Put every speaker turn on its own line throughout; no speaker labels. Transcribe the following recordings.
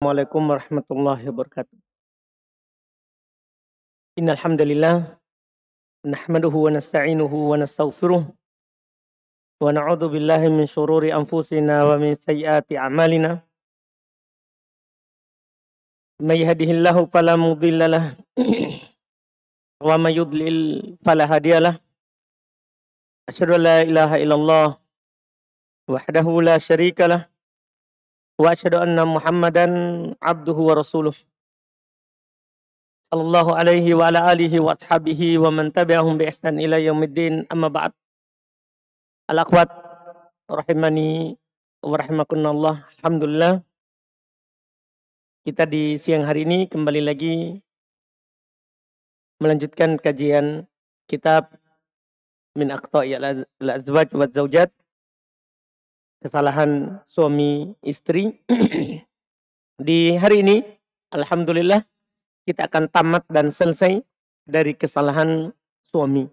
Assalamualaikum warahmatullahi wabarakatuh. Innal hamdalillah nahmaduhu wa nasta'inuhu wa nastaghfiruh wa na'udzu billahi min syururi anfusina wa min sayyiati a'malina. May yahdihillahu fala mudhillalah wa may yudlil fala hadiyalah. Asyhadu an la ilaha illallah wahdahu la syarikalah wa asyhadu anna Muhammadan abduhu wa rasuluh. Sallallahu alaihi wa ala alihi wa ashabihi wa man tabi'ahum bi ihsan ila yaumiddin, amma ba'd. Al-akhwat rahimani wa rahimakumullah. Alhamdulillah, kita di siang hari ini kembali lagi melanjutkan kajian kitab Min Aqta'i al-Azwaj wa Zaujat, kesalahan suami istri. Di hari ini alhamdulillah kita akan tamat dan selesai dari kesalahan suami,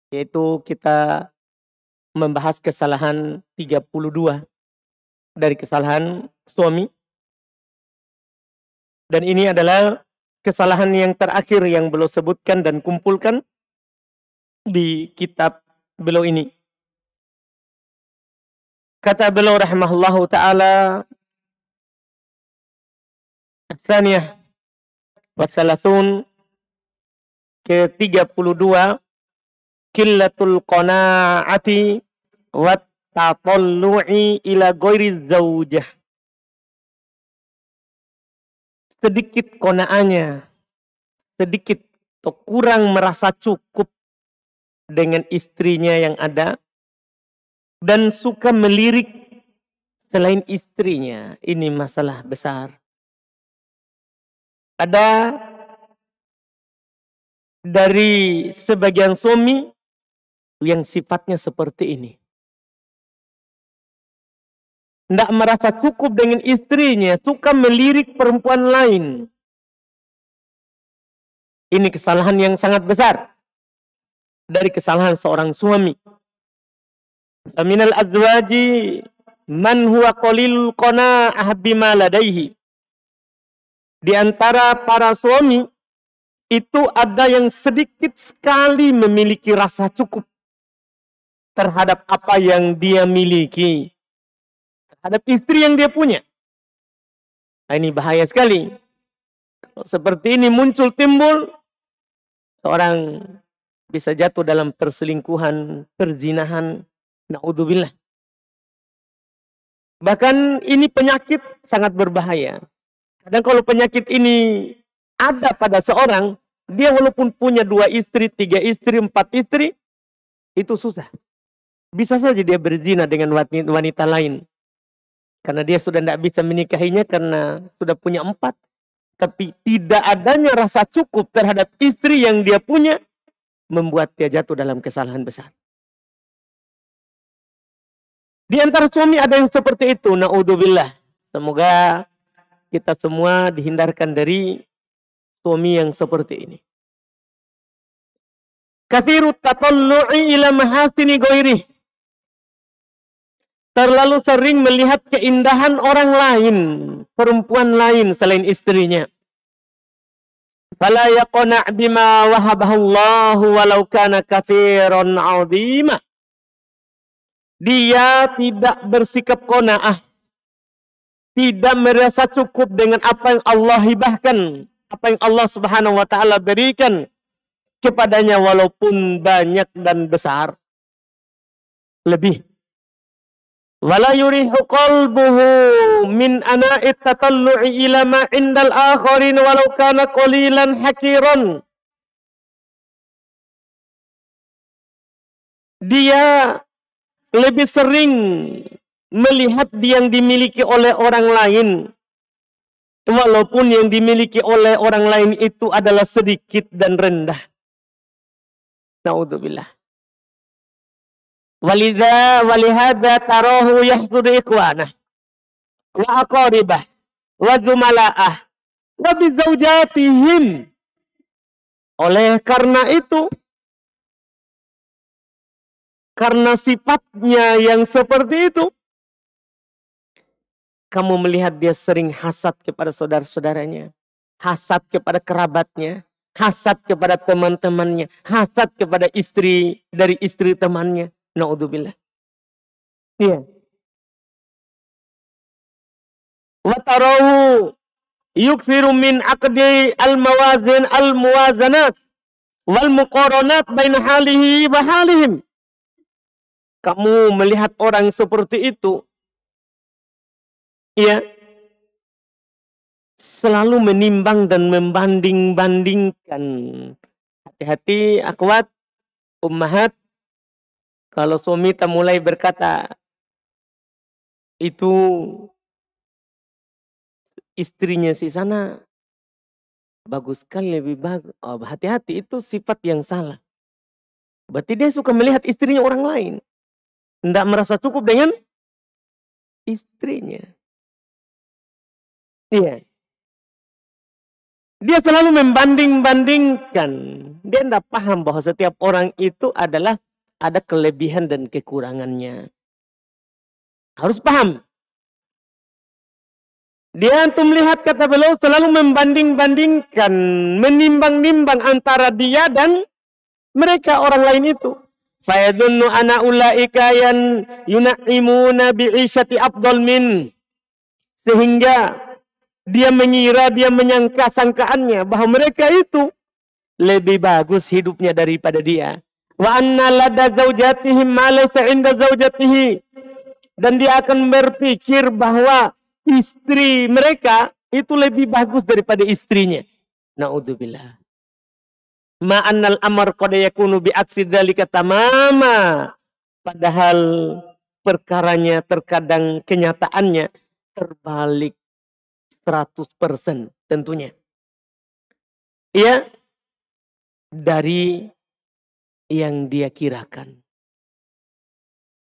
yaitu kita membahas kesalahan 32 dari kesalahan suami. Dan ini adalah kesalahan yang terakhir yang beliau sebutkan dan kumpulkan di kitab beliau ini. Kata beliau rahimahullahu ta'ala, As-saniyah wassalasun, ke-32, Qillatul qana'ati wat tatallu'i ila ghairi zaujah. Sedikit qanaahnya, sedikit atau kurang merasa cukup dengan istrinya yang ada dan suka melirik selain istrinya. Ini masalah besar. Ada dari sebagian suami yang sifatnya seperti ini. Tidak merasa cukup dengan istrinya, suka melirik perempuan lain. Ini kesalahan yang sangat besar dari kesalahan seorang suami. Minal azwaji man huwa qalilul qana'ah bima ladaihi. Di antara para suami itu ada yang sedikit sekali memiliki rasa cukup terhadap apa yang dia miliki, terhadap istri yang dia punya. Nah, ini bahaya sekali. Kalau seperti ini muncul timbul, seorang bisa jatuh dalam perselingkuhan, perzinahan, na'udzubillah. Bahkan ini penyakit sangat berbahaya. Dan kalau penyakit ini ada pada seorang, dia walaupun punya 2 istri, 3 istri, 4 istri, itu susah. Bisa saja dia berzina dengan wanita lain. Karena dia sudah tidak bisa menikahinya karena sudah punya 4. Tapi tidak adanya rasa cukup terhadap istri yang dia punya, membuat dia jatuh dalam kesalahan besar. Di antara suami ada yang seperti itu, na'udzubillah. Semoga kita semua dihindarkan dari suami yang seperti ini. Katsirut tatallu'i ila mahasini ghairi. Terlalu sering melihat keindahan orang lain, perempuan lain selain istrinya. Fala yaqna' bima wahabahallahu walau kana katsiran 'azima. Dia tidak bersikap qanaah, tidak merasa cukup dengan apa yang Allah hibahkan, apa yang Allah Subhanahu wa ta'ala berikan kepadanya walaupun banyak dan besar. Lebih. Wala yurihu qalbuhu min ana'it tatallu'i ila ma indal akharin walau kana qalilan hakiran. Dia lebih sering melihat yang dimiliki oleh orang lain, walaupun yang dimiliki oleh orang lain itu adalah sedikit dan rendah. Na'udzubillah. Walihada tarahu yahsudu ikhwanah wa aqaribah wa zumala'ah wa bizaujatihim. Oleh karena itu, karena sifatnya yang seperti itu, Kamu melihat dia sering hasad kepada saudara-saudaranya, hasad kepada kerabatnya, hasad kepada teman-temannya, hasad kepada istri dari istri temannya. Naudzubillah. Iya. Wa tarahu yukthiru min aqdi al-mawazin al-muwazanat wal muqaranat baina halihi wa halihim. Kamu melihat orang seperti itu, ya, selalu menimbang dan membanding-bandingkan. Hati-hati akhwat, ummahat, kalau suami tak mulai berkata, itu istrinya si sana bagus sekali, lebih bagus. Oh, hati-hati, itu sifat yang salah. Berarti dia suka melihat istrinya orang lain. Tidak merasa cukup dengan istrinya. Iya. Dia selalu membanding-bandingkan. Dia tidak paham bahwa setiap orang itu adalah ada kelebihan dan kekurangannya. Harus paham. Dia antum lihat, kata beliau, selalu membanding-bandingkan, menimbang-nimbang antara dia dan mereka orang lain itu. Fayadunnu ana ulaika yan yuna'imuna bi'isyati afdal min. Sehingga dia mengira, dia menyangka sangkaannya bahwa mereka itu lebih bagus hidupnya daripada dia. Wa anna lada zaujatihim ma laysa inda zaujatihi. Dan dia akan berpikir bahwa istri mereka itu lebih bagus daripada istrinya. Na'udzubillah. Ma'annal amar qad yakunu bi'aksi dzalika tamama. Padahal perkaranya terkadang kenyataannya terbalik 100% tentunya. Ya, dari yang dia kirakan.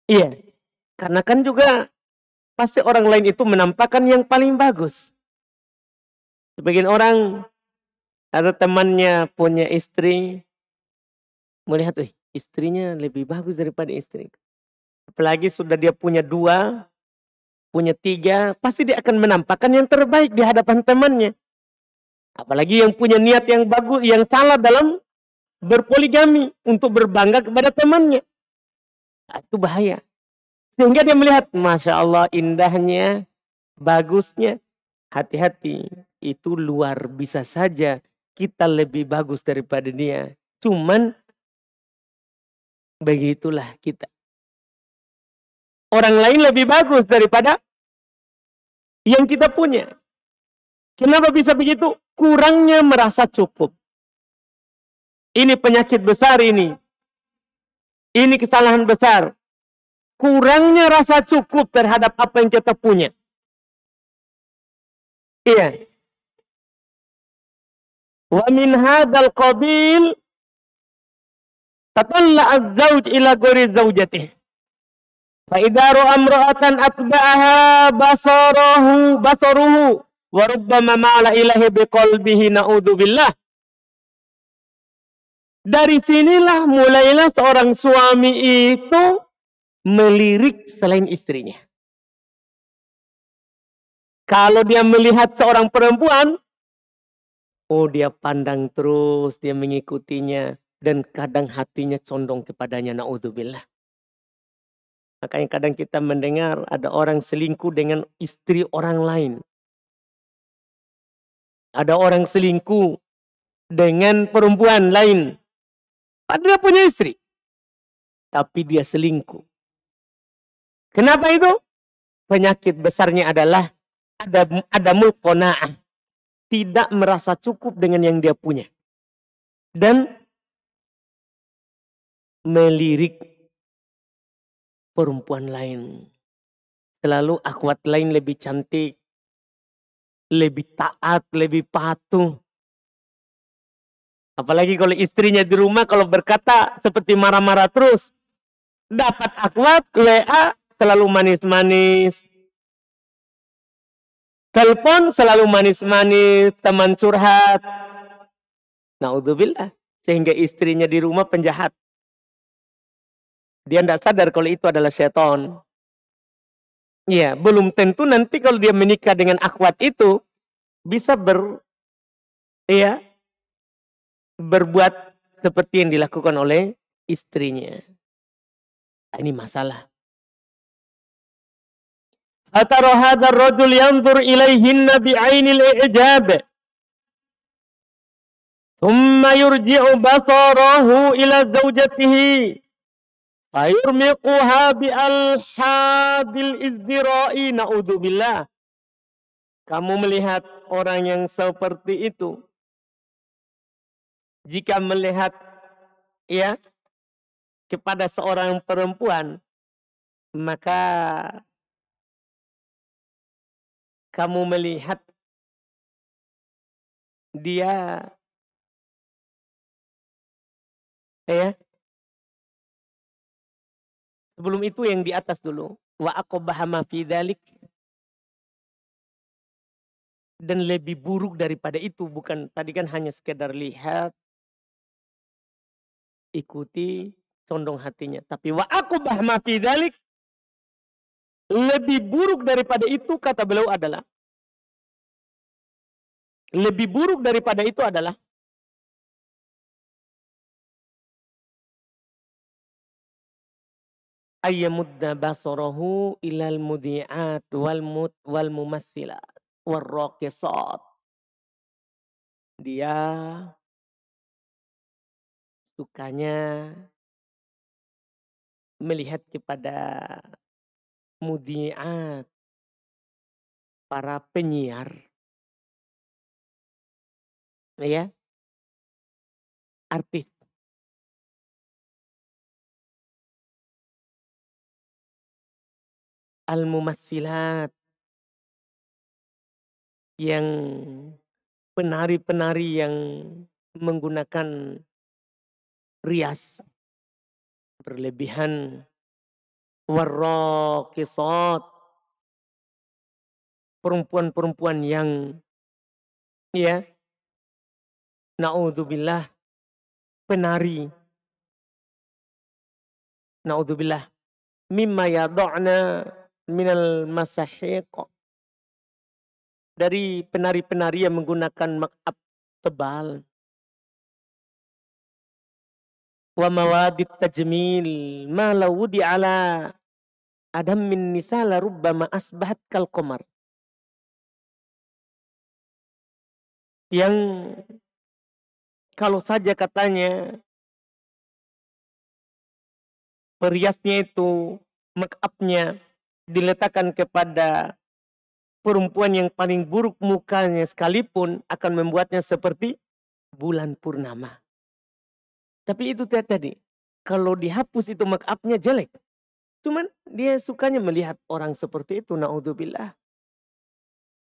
Iya, karena kan juga pasti orang lain itu menampakkan yang paling bagus. Sebagian orang, ada temannya punya istri, melihat, istrinya lebih bagus daripada istri. Apalagi sudah dia punya 2, punya 3, pasti dia akan menampakkan yang terbaik di hadapan temannya. Apalagi yang punya niat yang bagus, yang salah dalam berpoligami untuk berbangga kepada temannya. Itu bahaya. Sehingga dia melihat, Masya Allah, indahnya, bagusnya. Hati-hati, itu luar, bisa saja kita lebih bagus daripada dia. Cuman begitulah kita. Orang lain lebih bagus daripada yang kita punya. Kenapa bisa begitu? Kurangnya merasa cukup. Ini penyakit besar ini. Ini kesalahan besar. Kurangnya rasa cukup terhadap apa yang kita punya. Iya. Wa min hadzal qabil tatalla az-zawj ila ghairi zawjatihi. Fa idza ra'a imra'atan atba'aha basaruhu wa rubbama ma'ala ilahi biqalbihi na'udzubillah. Dari sinilah mulailah seorang suami itu melirik selain istrinya. Kalau dia melihat seorang perempuan, dia pandang terus, dia mengikutinya, dan kadang hatinya condong kepadanya, na'udzubillah. Makanya kadang kita mendengar ada orang selingkuh dengan istri orang lain. Ada orang selingkuh dengan perempuan lain. Padahal dia punya istri. Tapi dia selingkuh. Kenapa itu? Penyakit besarnya adalah ada qanaah. Tidak merasa cukup dengan yang dia punya. Dan melirik perempuan lain. Selalu akhwat lain lebih cantik, lebih taat, lebih patuh. Apalagi kalau istrinya di rumah, kalau berkata seperti marah-marah terus. Dapat akhwat, WA selalu manis-manis. Telepon selalu manis-manis, teman curhat. Na'udzubillah. Sehingga istrinya di rumah penjahat. Dia tidak sadar kalau itu adalah setan. Ya, belum tentu nanti kalau dia menikah dengan akhwat itu bisa ya, berbuat seperti yang dilakukan oleh istrinya. Nah, ini masalah. Atara hadzal rajul yanzur ilaihinna bi'ainil i'jab. Thumma yurji'u basarahu ila zawjatihi. Fayurmiquha bi'alhadil izdira'i. Na'udzubillah. Kamu melihat orang yang seperti itu. Jika melihat ya kepada seorang perempuan, maka kamu melihat dia ya. Sebelum itu yang di atas dulu. Wa aqbaha ma fi dzalik. Dan lebih buruk daripada itu, bukan tadi kan hanya sekedar lihat, ikuti, condong hatinya. Tapi wa aqbaha ma fi dzalik, lebih buruk daripada itu kata beliau adalah, lebih buruk daripada itu adalah ayyamudda basarahu ilal mudi'at wal mumassilat warraqisat. Dia sukanya melihat kepada mudi'at, para penyiar, ya, artis. Al-mumassilat, yang penari-penari yang menggunakan rias berlebihan, warraqisat, perempuan-perempuan yang ya, naudzubillah, penari, naudzubillah, mimma yad'na minal masahiq, dari penari-penari yang menggunakan make-up tebal, wa mawadit tajmil ma lawudi ala adam min nisa la rubbama asbahat kal qamar, yang kalau saja katanya periasnya itu, make up-nya diletakkan kepada perempuan yang paling buruk mukanya sekalipun akan membuatnya seperti bulan purnama. Tapi itu tadi, kalau dihapus itu make up-nya jelek. Cuman dia sukanya melihat orang seperti itu, naudzubillah.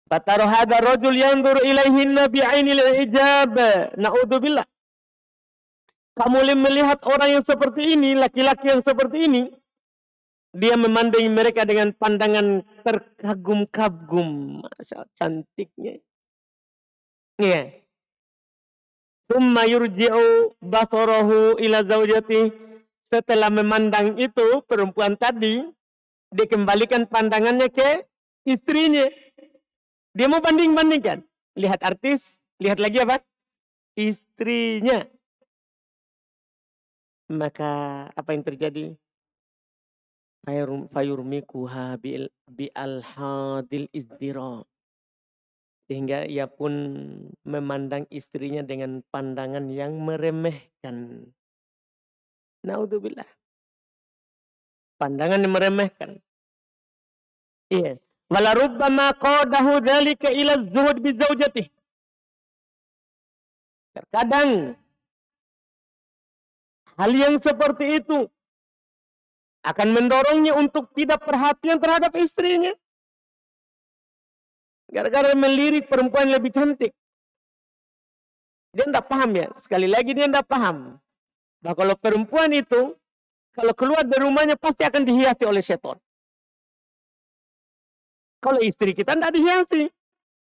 Fatara hadza rajul yanzur ilaihinna bi'ainil ijab. Naudzubillah. Kamu melihat orang yang seperti ini, laki-laki yang seperti ini, dia memandangi mereka dengan pandangan terkagum-kagum. Masya cantiknya. Iya. Tsumma yurji'u basarahu ila zaujati. Setelah memandang itu, perempuan tadi, dikembalikan pandangannya ke istrinya. Dia mau banding-bandingkan. Lihat artis, lihat lagi apa? Istrinya. Maka apa yang terjadi? Fayurmikuha bi'alhadil izdira. Sehingga ia pun memandang istrinya dengan pandangan yang meremehkan. Naudzubillah. Pandangan yang meremehkan. Iya. Wala rubbama qadahu dzalika ila zuhud bi zaujatihi. Terkadang hal yang seperti itu akan mendorongnya untuk tidak perhatian terhadap istrinya. Gara-gara melirik perempuan lebih cantik. Dia tidak paham ya. Sekali lagi dia tidak paham. Nah kalau perempuan itu, kalau keluar dari rumahnya pasti akan dihiasi oleh setan. Kalau istri kita tidak dihiasi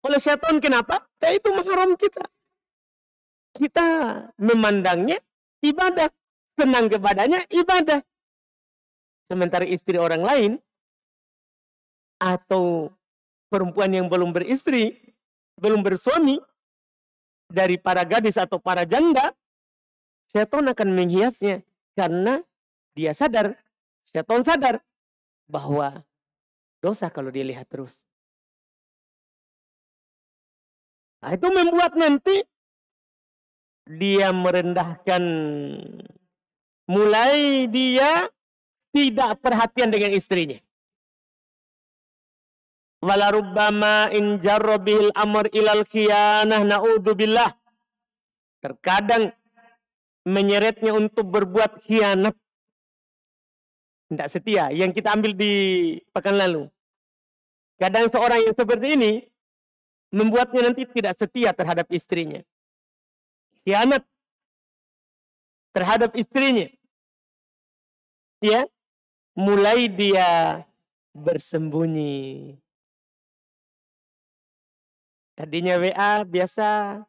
oleh setan, kenapa? Ya itu mahram kita. Kita memandangnya ibadah. Senang kepadanya ibadah. Sementara istri orang lain, atau perempuan yang belum beristri, belum bersuami, dari para gadis atau para janda, syaitan akan menghiasnya. Karena dia sadar, syaitan sadar bahwa dosa kalau dilihat terus. Nah, itu membuat nanti dia merendahkan, mulai dia tidak perhatian dengan istrinya. Walarubbama in jarra bihil amr ilal khiyanah na'udzubillah. Terkadang menyeretnya untuk berbuat khianat, tidak setia, yang kita ambil di pekan lalu. Kadang seorang yang seperti ini membuatnya nanti tidak setia terhadap istrinya. Khianat terhadap istrinya. Ya, mulai dia bersembunyi. Tadinya WA biasa,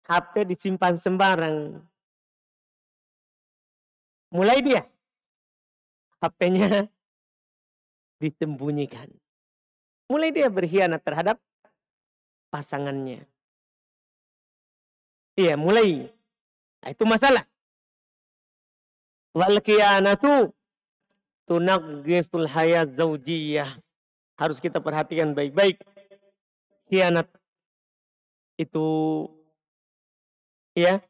HP disimpan sembarang. Mulai dia HP-nya disembunyikan. Mulai dia berkhianat terhadap pasangannya. Iya, mulai. Nah, itu masalah. Wal khiyanatu tunaqqisul hayat zaujiyah. Harus kita perhatikan baik-baik. Khianat itu ya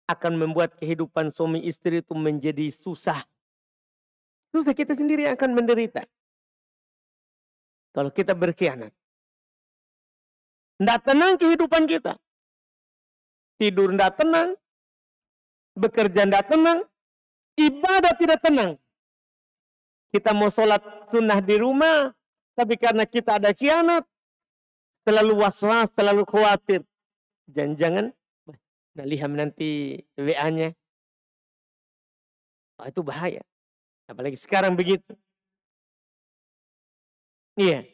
akan membuat kehidupan suami istri itu menjadi susah. Susah, kita sendiri akan menderita. Kalau kita berkhianat. Tidak tenang kehidupan kita. Tidur tidak tenang. Bekerja tidak tenang. Ibadah tidak tenang. Kita mau sholat sunnah di rumah. Tapi karena kita ada khianat. Selalu was-was, selalu khawatir. Jangan-jangan. Nah, lihat nanti WA-nya. Oh, itu bahaya. Apalagi sekarang begitu. Iya.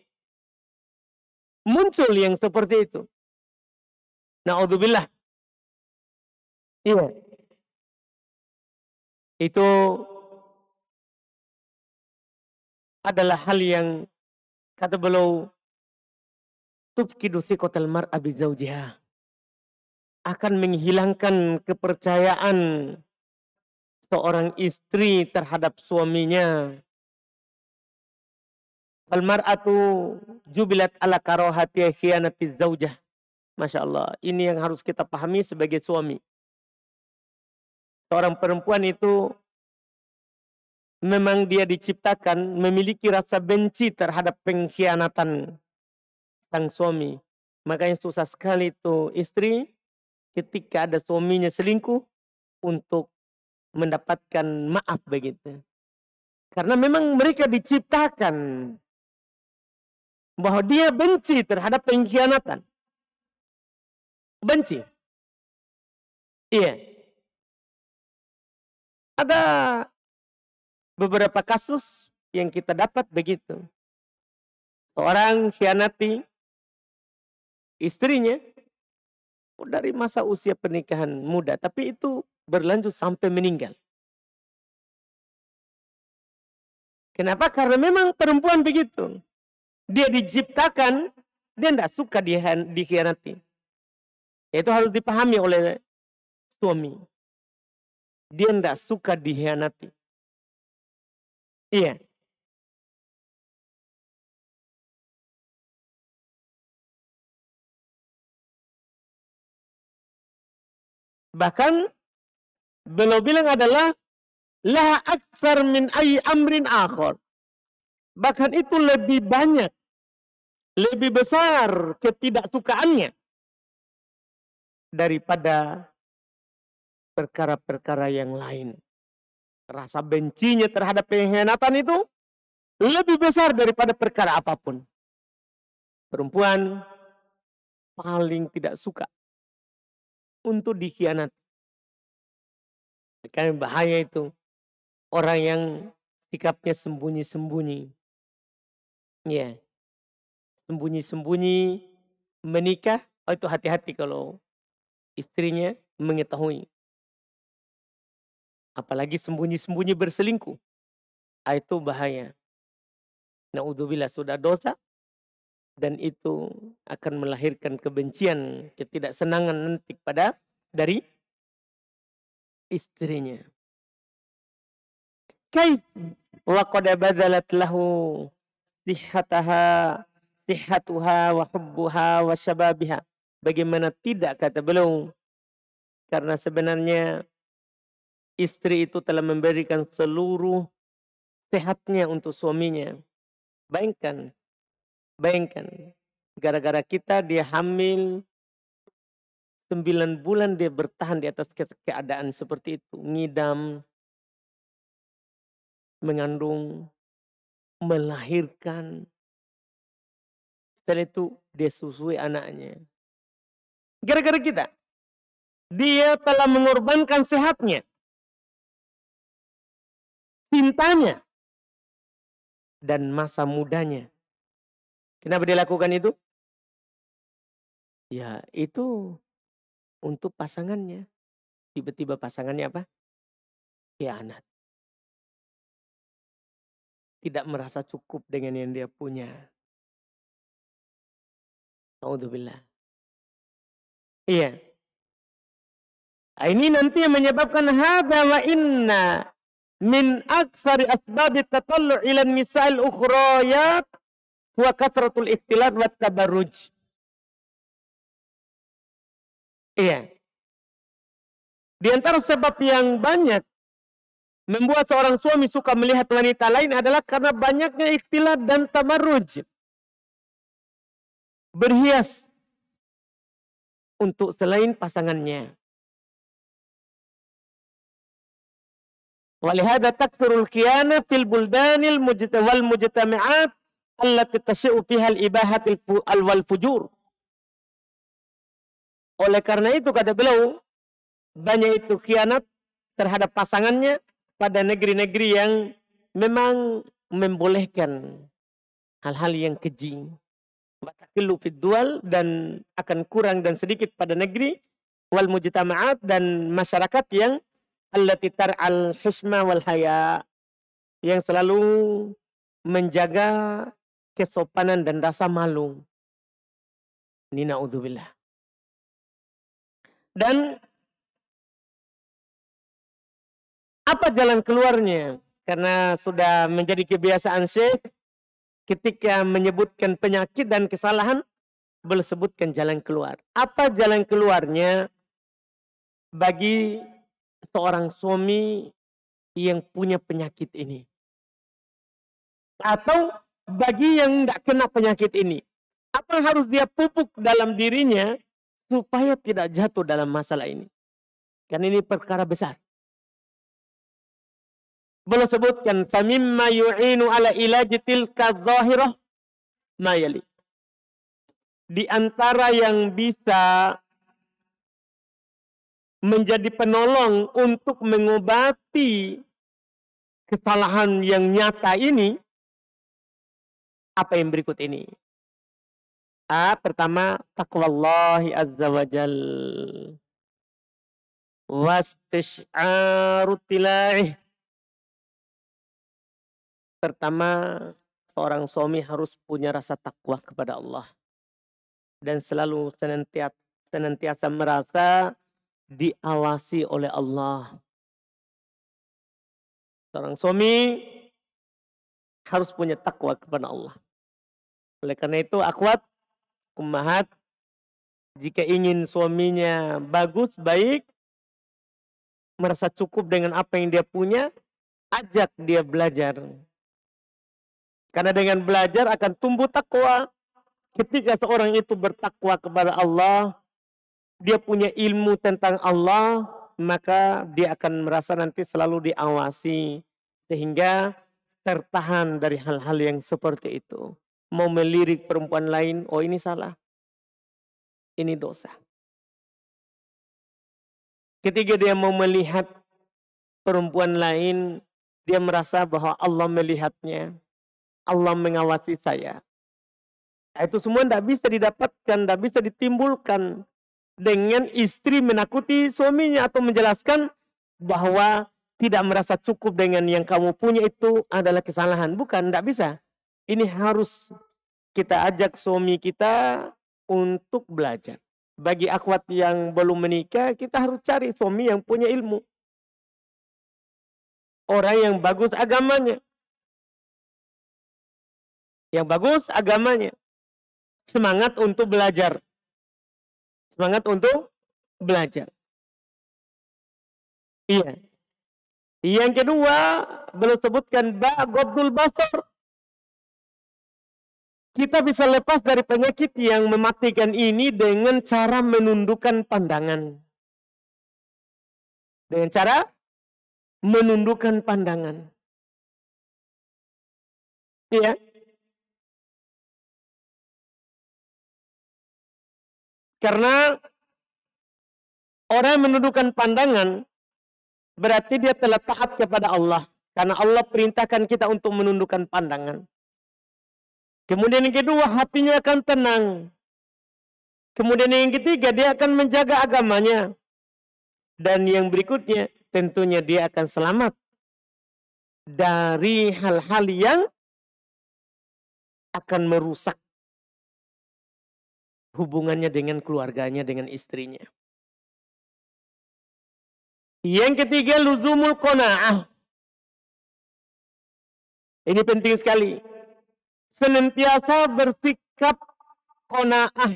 Muncul yang seperti itu. Na'udzubillah. Iya. Itu adalah hal yang kata beliau tufkidu thiqatal mar'a bi zawjiha. Akan menghilangkan kepercayaan seorang istri terhadap suaminya. Al mar'atu jubilat ala karahati khiyanati zaujah. Masya Allah, ini yang harus kita pahami sebagai suami. Seorang perempuan itu memang dia diciptakan memiliki rasa benci terhadap pengkhianatan sang suami. Makanya susah sekali itu istri ketika ada suaminya selingkuh untuk mendapatkan maaf begitu. Karena memang mereka diciptakan bahwa dia benci terhadap pengkhianatan. Benci. Iya. Ada beberapa kasus yang kita dapat begitu. Seorang khianati istrinya dari masa usia pernikahan muda, tapi itu berlanjut sampai meninggal. Kenapa? Karena memang perempuan begitu. Dia diciptakan, dia tidak suka dikhianati. Itu harus dipahami oleh suami. Dia tidak suka dikhianati. Iya. Bahkan beliau bilang adalah la aktsar min ayyi amrin akhar. Bahkan itu lebih banyak, lebih besar ketidaksukaannya daripada perkara-perkara yang lain. Rasa bencinya terhadap pengkhianatan itu lebih besar daripada perkara apapun. Perempuan paling tidak suka untuk dikhianati. Karena bahaya itu. Orang yang sikapnya sembunyi-sembunyi. Ya. Sembunyi-sembunyi menikah. Oh, itu hati-hati kalau istrinya mengetahui. Apalagi sembunyi-sembunyi berselingkuh. Itu bahaya. Naudzubillah sudah dosa. Dan itu akan melahirkan kebencian, ketidaksenangan nanti dari istrinya. Kaif wa qad badalat lahu sihhatuha wa hubbuha wa syababiha. Bagaimana tidak, kata beliau, karena sebenarnya istri itu telah memberikan seluruh sehatnya untuk suaminya. Bayangkan, gara-gara kita dia hamil 9 bulan, dia bertahan di atas keadaan seperti itu. Ngidam, mengandung, melahirkan. Setelah itu dia susui anaknya. Gara-gara kita. Dia telah mengorbankan sehatnya, cintanya, dan masa mudanya. Kenapa dia lakukan itu? Ya, itu untuk pasangannya. Tiba-tiba pasangannya apa? Khianat. Tidak merasa cukup dengan yang dia punya. Naudzubillah. Iya. Ini nanti yang menyebabkan hadza wa inna min aksari asbabi tatallu' ila nisa'il ukhrayat wa kathratul ikhtilat wa tabarruj. Iya. Di antara sebab yang banyak membuat seorang suami suka melihat wanita lain adalah karena banyaknya ikhtilat dan tabarruj. Berhias untuk selain pasangannya. Walihada takthurul khiyana fil buldanil wal mujtami'at allati tashi'u fiha al-ibahatil wal fujur. Oleh karena itu, kata beliau, banyak itu khianat terhadap pasangannya pada negeri-negeri yang memang membolehkan hal-hal yang keji. Watakillu fid dual, dan akan kurang dan sedikit pada negeri wal mujtama'at, dan masyarakat yang allati tar'al husma wal haya, yang selalu menjaga kesopanan dan rasa malu. Ini naudzubillah. Dan apa jalan keluarnya? Karena sudah menjadi kebiasaan Syekh ketika menyebutkan penyakit dan kesalahan, beliau sebutkan jalan keluar. Apa jalan keluarnya bagi seorang suami yang punya penyakit ini? Atau bagi yang tidak kena penyakit ini, apa yang harus dia pupuk dalam dirinya supaya tidak jatuh dalam masalah ini? Karena ini perkara besar. Beliau sebutkan famimma yu'inu ala ilaji tilka dhahirah ma yali. Di antara yang bisa menjadi penolong untuk mengobati kesalahan yang nyata ini, apa yang berikut ini? Pertama, taqwallahi azza wa jal wastish'aru tilaih. Pertama, seorang suami harus punya rasa takwa kepada Allah dan selalu senantiasa merasa diawasi oleh Allah. Seorang suami harus punya takwa kepada Allah. Oleh karena itu, akhwat, ummahat, jika ingin suaminya bagus, baik, merasa cukup dengan apa yang dia punya, ajak dia belajar. Karena dengan belajar akan tumbuh takwa. Ketika seorang itu bertakwa kepada Allah, dia punya ilmu tentang Allah, maka dia akan merasa nanti selalu diawasi. Sehingga tertahan dari hal-hal yang seperti itu. Mau melirik perempuan lain, oh ini salah. Ini dosa. Ketika dia mau melihat perempuan lain, dia merasa bahwa Allah melihatnya. Allah mengawasi saya. Itu semua tidak bisa didapatkan, tidak bisa ditimbulkan dengan istri menakuti suaminya atau menjelaskan bahwa tidak merasa cukup dengan yang kamu punya itu adalah kesalahan. Bukan, tidak bisa. Ini harus kita ajak suami kita untuk belajar. Bagi akhwat yang belum menikah, kita harus cari suami yang punya ilmu. Orang yang bagus agamanya. Yang bagus agamanya. Semangat untuk belajar. Semangat untuk belajar. Iya. Yang kedua, beliau sebutkan Ghabdul Basar. Kita bisa lepas dari penyakit yang mematikan ini dengan cara menundukkan pandangan. Dengan cara menundukkan pandangan. Iya. Karena orang yang menundukkan pandangan berarti dia telah taat kepada Allah. Karena Allah perintahkan kita untuk menundukkan pandangan. Kemudian yang kedua, hatinya akan tenang. Kemudian yang ketiga, dia akan menjaga agamanya. Dan yang berikutnya, tentunya dia akan selamat dari hal-hal yang akan merusak hubungannya dengan keluarganya, dengan istrinya. Yang ketiga, luzumul qanaah. Ini penting sekali. Senantiasa bersikap qanaah.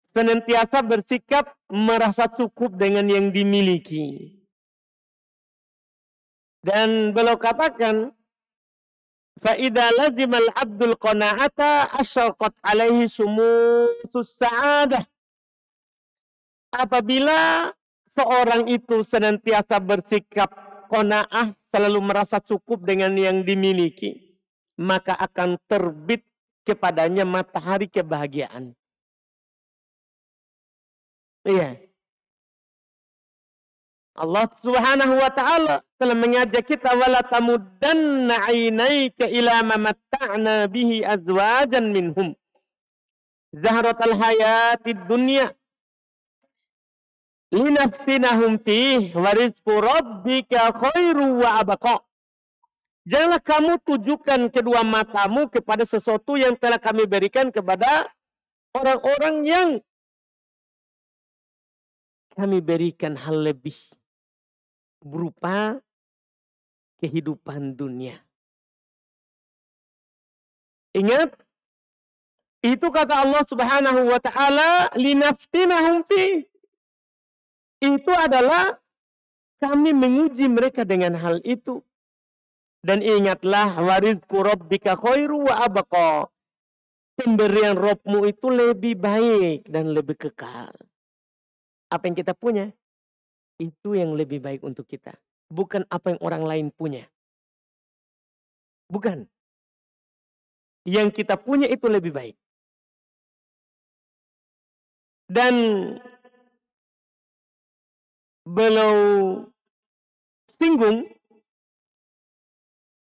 Senantiasa bersikap merasa cukup dengan yang dimiliki. Dan beliau katakan, فَإِذَا لَزِمَ الْعَبْدُ الْقَنَاعَةَ أَشْرَقَتْ عَلَيْهِ شُمُوسُ السَّعَادَةِ. Apabila seorang itu senantiasa bersikap qanaah, selalu merasa cukup dengan yang dimiliki, maka akan terbit kepadanya matahari kebahagiaan. Iya. Allah Subhanahu wa taala telah mengajak kita wala tamuddanna 'ainaika ila ma matta'na bihi azwajan minhum zahratal hayatid dunya linaftinahum fih wa rizqu rabbika khairu wa abqa. Janganlah kamu tujukan kedua matamu kepada sesuatu yang telah kami berikan kepada orang-orang yang kami berikan hal lebih berupa kehidupan dunia. Ingat, itu kata Allah Subhanahu wa taala, linaftinahum fi. Itu adalah kami menguji mereka dengan hal itu. Dan ingatlah, warizqu rabbika khairu wa abqa. Pemberian Rabbmu itu lebih baik dan lebih kekal. Apa yang kita punya, itu yang lebih baik untuk kita. Bukan apa yang orang lain punya. Bukan. Yang kita punya itu lebih baik. Dan beliau singgung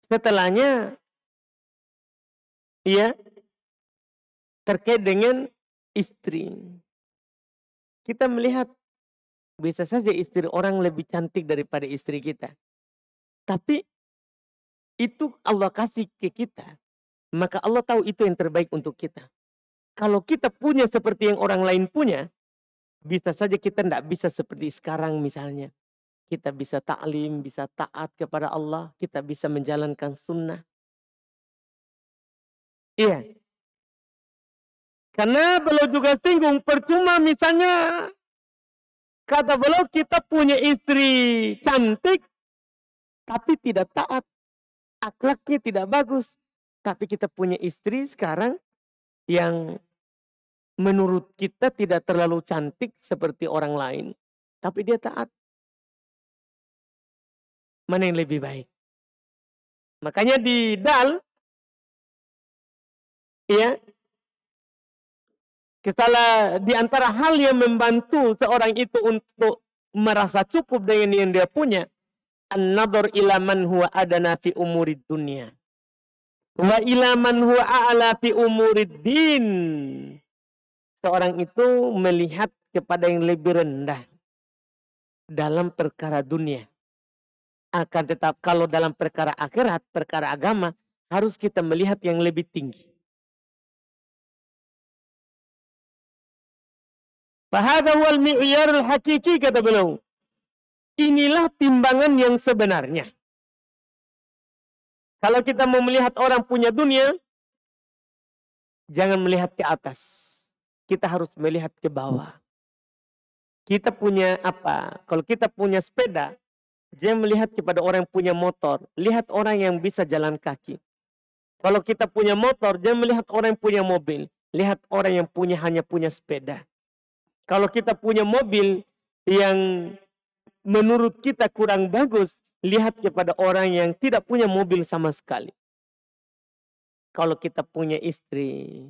setelahnya, ya, terkait dengan istri. Kita melihat bisa saja istri orang lebih cantik daripada istri kita. Tapi itu Allah kasih ke kita. Maka Allah tahu itu yang terbaik untuk kita. Kalau kita punya seperti yang orang lain punya, bisa saja kita tidak bisa seperti sekarang misalnya. Kita bisa ta'lim, bisa taat kepada Allah, kita bisa menjalankan sunnah. Iya. Karena beliau juga singgung, percuma misalnya, kata beliau kita punya istri cantik, tapi tidak taat. Akhlaknya tidak bagus. Tapi kita punya istri sekarang yang menurut kita tidak terlalu cantik seperti orang lain. Tapi dia taat. Mana yang lebih baik? Makanya di dal, ya, di antara hal yang membantu seorang itu untuk merasa cukup dengan yang dia punya, an-nadhar ila man huwa adana fi umurid dunya wa ila man huwa a'la fi umurid din. Seorang itu melihat kepada yang lebih rendah dalam perkara dunia. Akan tetap kalau dalam perkara akhirat, perkara agama, harus kita melihat yang lebih tinggi. Fahadha wal mi'yarul hakiki, kata beliau. Inilah timbangan yang sebenarnya. Kalau kita mau melihat orang punya dunia, jangan melihat ke atas. Kita harus melihat ke bawah. Kita punya apa? Kalau kita punya sepeda, jangan melihat kepada orang yang punya motor. Lihat orang yang bisa jalan kaki. Kalau kita punya motor, jangan melihat orang yang punya mobil. Lihat orang yang hanya punya sepeda. Kalau kita punya mobil yang menurut kita kurang bagus, lihat kepada orang yang tidak punya mobil sama sekali. Kalau kita punya istri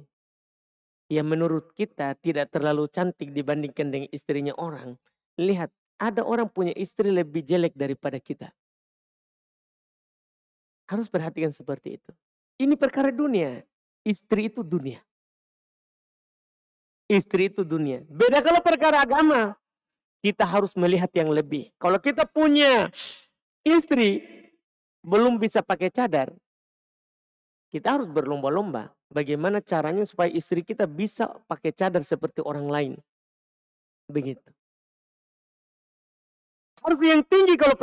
yang menurut kita tidak terlalu cantik dibandingkan dengan istrinya orang, lihat ada orang punya istri lebih jelek daripada kita. Harus perhatikan seperti itu. Ini perkara dunia. Istri itu dunia. Istri itu dunia. Beda kalau perkara agama. Kita harus melihat yang lebih. Kalau kita punya istri belum bisa pakai cadar, kita harus berlomba-lomba. Bagaimana caranya supaya istri kita bisa pakai cadar seperti orang lain. Begitu. Harus yang tinggi kalau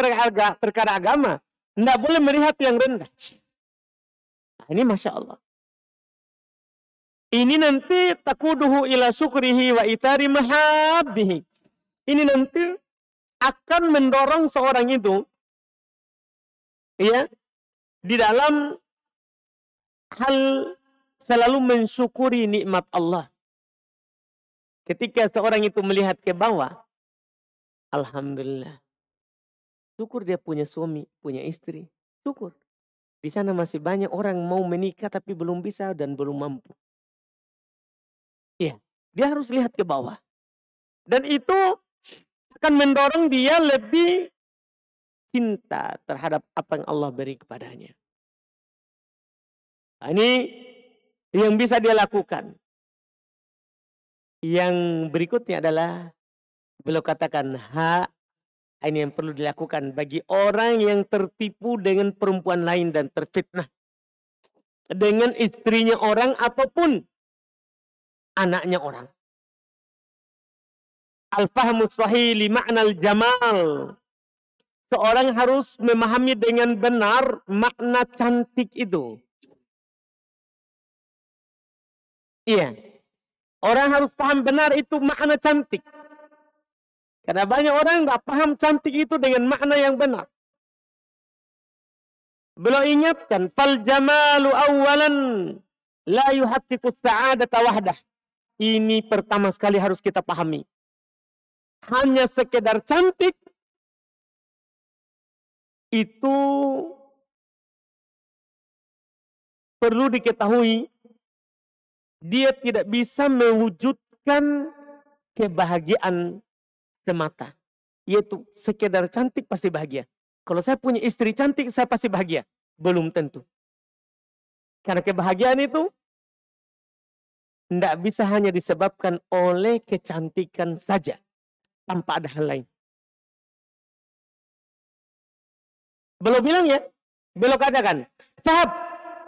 perkara agama. Tidak boleh melihat yang rendah. Nah, ini Masya Allah. Ini nanti takuduhu ila syukrihi wa itari mahabbihi. Ini nanti akan mendorong seorang itu ya di dalam hal selalu mensyukuri nikmat Allah. Ketika seorang itu melihat ke bawah, alhamdulillah. Syukur dia punya suami, punya istri. Syukur. Di sana masih banyak orang mau menikah tapi belum bisa dan belum mampu. Iya, dia harus lihat ke bawah. Dan itu akan mendorong dia lebih cinta terhadap apa yang Allah beri kepadanya. Nah, ini yang bisa dia lakukan. Yang berikutnya adalah beliau katakan ini yang perlu dilakukan bagi orang yang tertipu dengan perempuan lain dan terfitnah dengan istrinya orang ataupun anaknya orang. Al-fahmu sahih li ma'nal jamal. Seorang harus memahami dengan benar makna cantik itu. Iya. Orang harus paham benar itu makna cantik. Karena banyak orang nggak paham cantik itu dengan makna yang benar. Beliau ingatkan, fal jamalu awalan la yuhaqqiqu sa'adata wahdah. Ini pertama sekali harus kita pahami. Hanya sekedar cantik itu perlu diketahui dia tidak bisa mewujudkan kebahagiaan semata. Yaitu sekedar cantik pasti bahagia. Kalau saya punya istri cantik saya pasti bahagia. Belum tentu. Karena kebahagiaan itu tidak bisa hanya disebabkan oleh kecantikan saja. Tanpa ada hal lain. Beliau bilang ya. Beliau katakan. Fahab.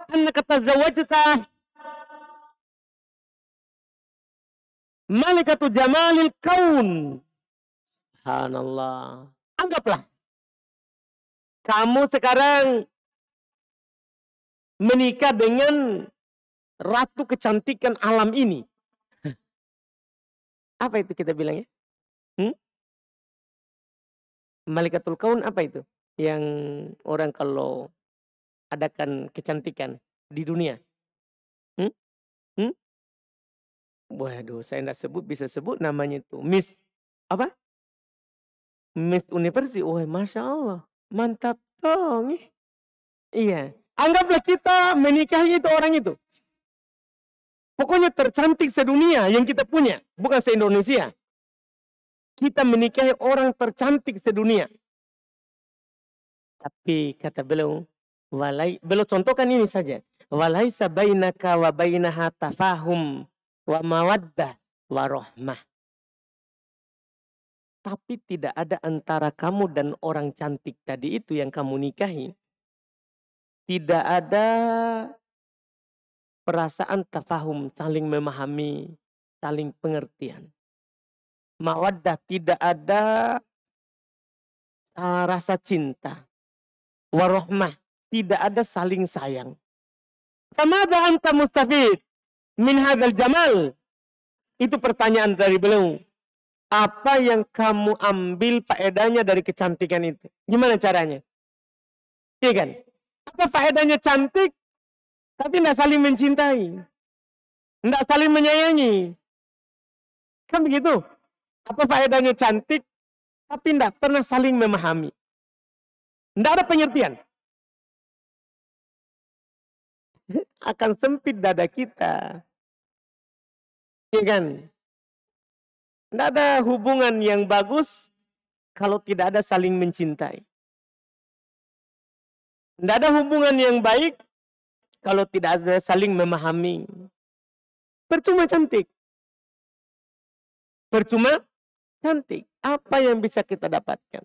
Annaka tazawwajta malikatu jamalil kaun. Subhanallah. Anggaplah. Kamu sekarang menikah dengan ratu kecantikan alam ini. Apa itu kita bilang ya? Malikatul kaun apa itu? Yang orang kalau adakan kecantikan di dunia. Waduh, saya tidak sebut, bisa sebut namanya itu. Miss, apa? Miss University. Wah, Masya Allah. Mantap dong. Iya. Anggaplah kita menikahi itu orang itu. Pokoknya tercantik sedunia yang kita punya. Bukan se-Indonesia. Kita menikahi orang tercantik sedunia. Tapi kata beliau, beliau contohkan ini saja. Walaisa bainaka wa bainaha tafahum wa mawaddah wa rahmah. Tapi tidak ada antara kamu dan orang cantik tadi itu yang kamu nikahi tidak ada perasaan tafahum, saling memahami, saling pengertian. Mawaddah, tidak ada rasa cinta. Warohmah, tidak ada saling sayang. Famadha anta mustafid min hadzal jamal? Itu pertanyaan dari beliau. Apa yang kamu ambil faedahnya dari kecantikan itu? Gimana caranya? Iya kan? Apa faedahnya cantik, tapi tidak saling mencintai? Tidak saling menyayangi? Kan begitu? Apa faedahnya cantik, tapi tidak pernah saling memahami? Tidak ada pengertian. Akan sempit dada kita. Iya kan? Tidak ada hubungan yang bagus kalau tidak ada saling mencintai. Tidak ada hubungan yang baik kalau tidak ada saling memahami. Percuma cantik. Percuma cantik. Apa yang bisa kita dapatkan?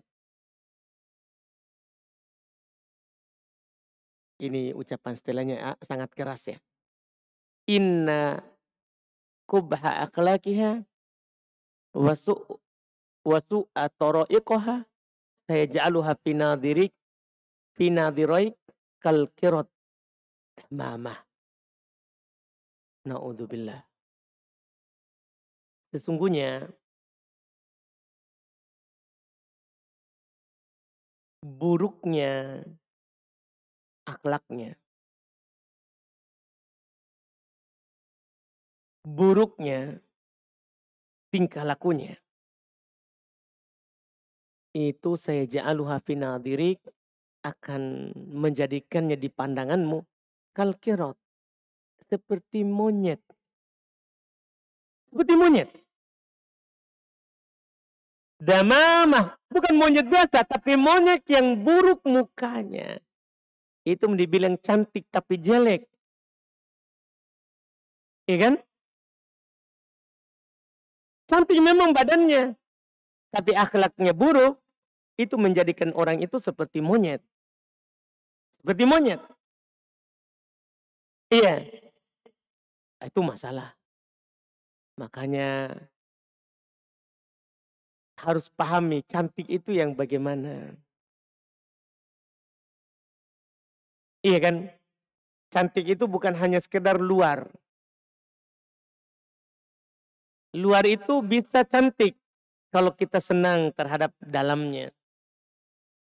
Ini ucapan setelahnya sangat keras ya. Inna kubha akhlaqiha wasu'a tara'iqaha sayaj'aluha fi nadhiraik kal kirat mamah. Na'udzubillah. Sesungguhnya buruknya akhlaknya, buruknya tingkah lakunya, itu saya ja'aluha fi nadhirik, akan menjadikannya di pandanganmu kal kirat, seperti monyet. Seperti monyet. Damamah, bukan monyet biasa, tapi monyet yang buruk mukanya. Itu dibilang cantik tapi jelek. Iya kan? Cantik memang badannya, tapi akhlaknya buruk, itu menjadikan orang itu seperti monyet. Seperti monyet. Iya. Itu masalah. Makanya harus pahami cantik itu yang bagaimana. Iya kan? Cantik itu bukan hanya sekedar luar. Luar itu bisa cantik kalau kita senang terhadap dalamnya.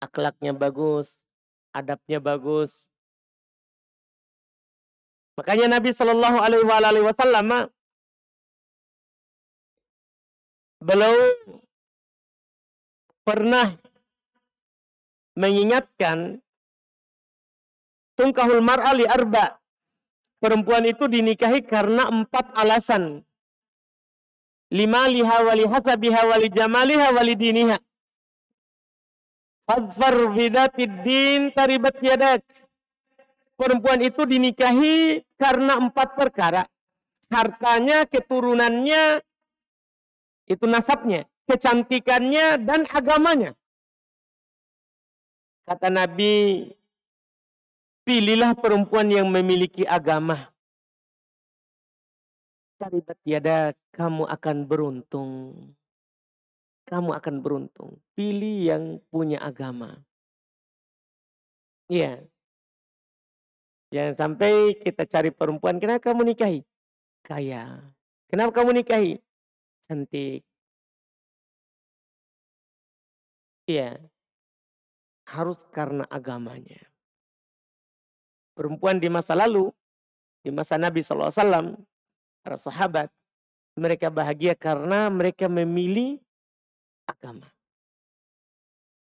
Akhlaknya bagus, adabnya bagus. Makanya Nabi Shallallahu Alaihi Wasallam beliau pernah mengingatkan tungkahul mar'ali arba. Perempuan itu dinikahi karena 4 alasan. Limaliha wali hasabiha wali jamaliha wali diniha. Fadfar bidatid din taribat yadak. Perempuan itu dinikahi karena 4 perkara. Hartanya, keturunannya, itu nasabnya, kecantikannya, dan agamanya. Kata Nabi, pilihlah perempuan yang memiliki agama. Taribat yada, kamu akan beruntung. Kamu akan beruntung. Pilih yang punya agama. Iya. Jangan sampai kita cari perempuan, kenapa kamu nikahi? Kaya. Kenapa kamu nikahi? Cantik. Iya. Harus karena agamanya. Perempuan di masa lalu, di masa Nabi SAW, para sahabat, mereka bahagia karena mereka memilih agama.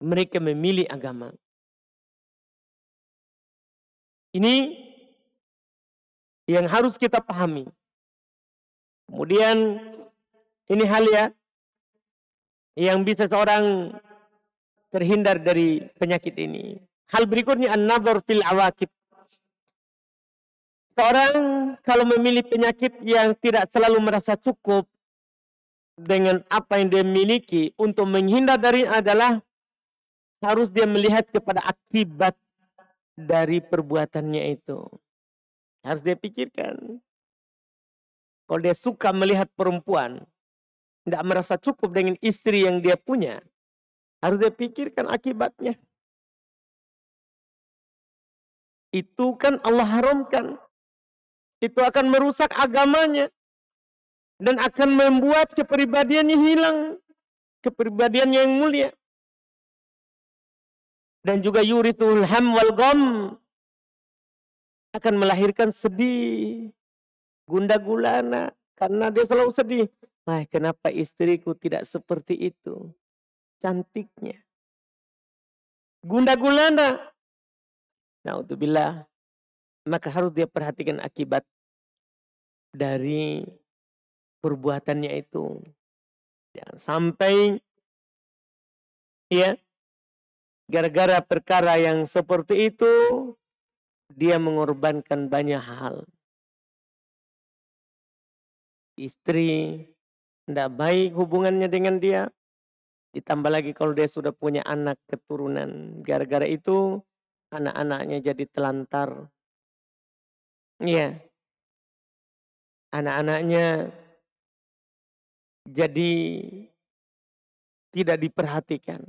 Mereka memilih agama. Ini yang harus kita pahami. Kemudian ini hal ya yang bisa seorang terhindar dari penyakit ini. Hal berikutnya an-nadhar fil awaqib. Seorang kalau memilih penyakit yang tidak selalu merasa cukup dengan apa yang dia miliki, untuk menghindar dari adalah harus dia melihat kepada akibat dari perbuatannya itu. Harus dia pikirkan. Kalau dia suka melihat perempuan, tidak merasa cukup dengan istri yang dia punya, harus dia pikirkan akibatnya. Itu kan Allah haramkan. Itu akan merusak agamanya. Dan akan membuat kepribadiannya hilang. Kepribadiannya yang mulia. Dan juga yurithul ham wal gham. Akan melahirkan sedih. Gundah gulana. Karena dia selalu sedih. Wah, kenapa istriku tidak seperti itu? Cantiknya. Gundah gulana. Na'udzubillah. Maka harus dia perhatikan akibat dari perbuatannya itu. Jangan sampai ya gara-gara perkara yang seperti itu dia mengorbankan banyak hal. Istri tidak baik hubungannya dengan dia. Ditambah lagi kalau dia sudah punya anak keturunan. Gara-gara itu anak-anaknya jadi telantar. Iya. Anak-anaknya jadi tidak diperhatikan.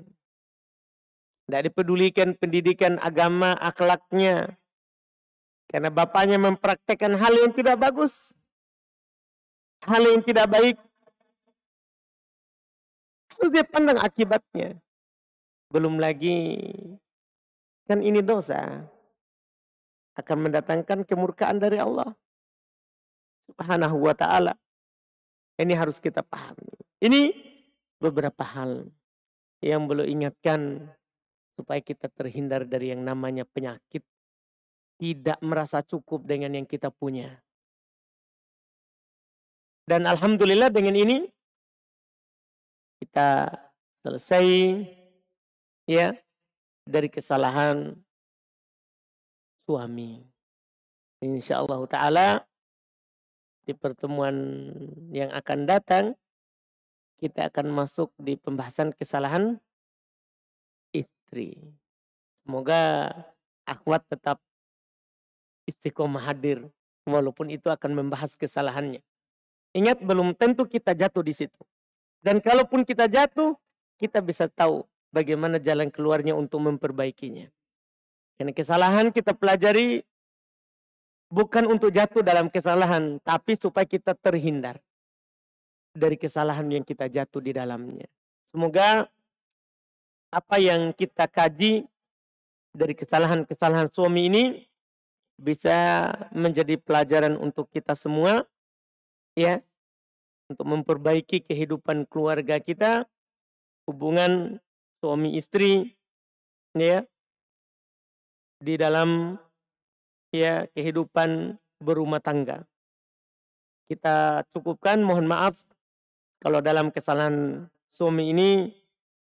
Tidak dipedulikan pendidikan agama, akhlaknya. Karena bapaknya mempraktekkan hal yang tidak bagus. Hal yang tidak baik. Harus dia pandang akibatnya. Belum lagi, kan ini dosa. Akan mendatangkan kemurkaan dari Allah Subhanahu wa ta'ala. Ini harus kita pahami. Ini beberapa hal yang perlu ingatkan supaya kita terhindar dari yang namanya penyakit. Tidak merasa cukup dengan yang kita punya. Dan alhamdulillah dengan ini kita selesai ya dari kesalahan suami. Insyaallah ta'ala di pertemuan yang akan datang kita akan masuk di pembahasan kesalahan istri. Semoga akhwat tetap istiqomah hadir walaupun itu akan membahas kesalahannya. Ingat belum tentu kita jatuh di situ. Dan kalaupun kita jatuh, kita bisa tahu bagaimana jalan keluarnya untuk memperbaikinya. Karena kesalahan kita pelajari bukan untuk jatuh dalam kesalahan, tapi supaya kita terhindar dari kesalahan yang kita jatuh di dalamnya. Semoga apa yang kita kaji dari kesalahan-kesalahan suami ini bisa menjadi pelajaran untuk kita semua, ya, untuk memperbaiki kehidupan keluarga kita, hubungan suami istri, ya, di dalam ya kehidupan berumah tangga. Kita cukupkan, mohon maaf kalau dalam kesalahan suami ini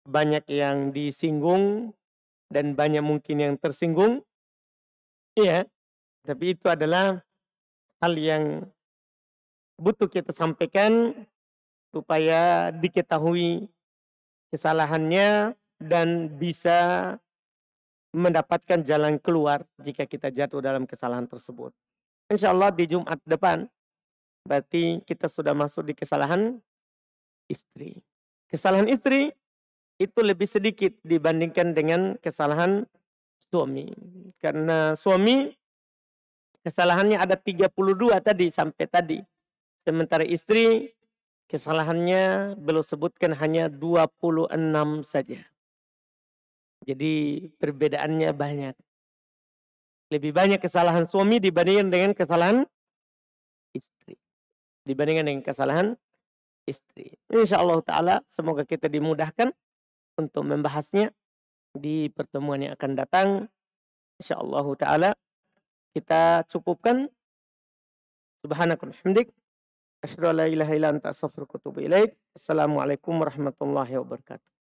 banyak yang disinggung dan banyak mungkin yang tersinggung. Iya, tapi itu adalah hal yang butuh kita sampaikan supaya diketahui kesalahannya dan bisa mendapatkan jalan keluar jika kita jatuh dalam kesalahan tersebut. Insya Allah di Jumat depan berarti kita sudah masuk di kesalahan istri. Kesalahan istri itu lebih sedikit dibandingkan dengan kesalahan suami. Karena suami kesalahannya ada 32 tadi sampai tadi. Sementara istri kesalahannya belum sebutkan hanya 26 saja. Jadi perbedaannya banyak. Lebih banyak kesalahan suami dibandingkan dengan kesalahan istri. Dibandingkan dengan kesalahan istri. InsyaAllah ta'ala semoga kita dimudahkan untuk membahasnya di pertemuan yang akan datang. InsyaAllah ta'ala kita cukupkan. Subhanakallah hamdik. Asyhadu an la ilaha illa anta astaghfiruka wa atubu ilaik. Assalamualaikum warahmatullahi wabarakatuh.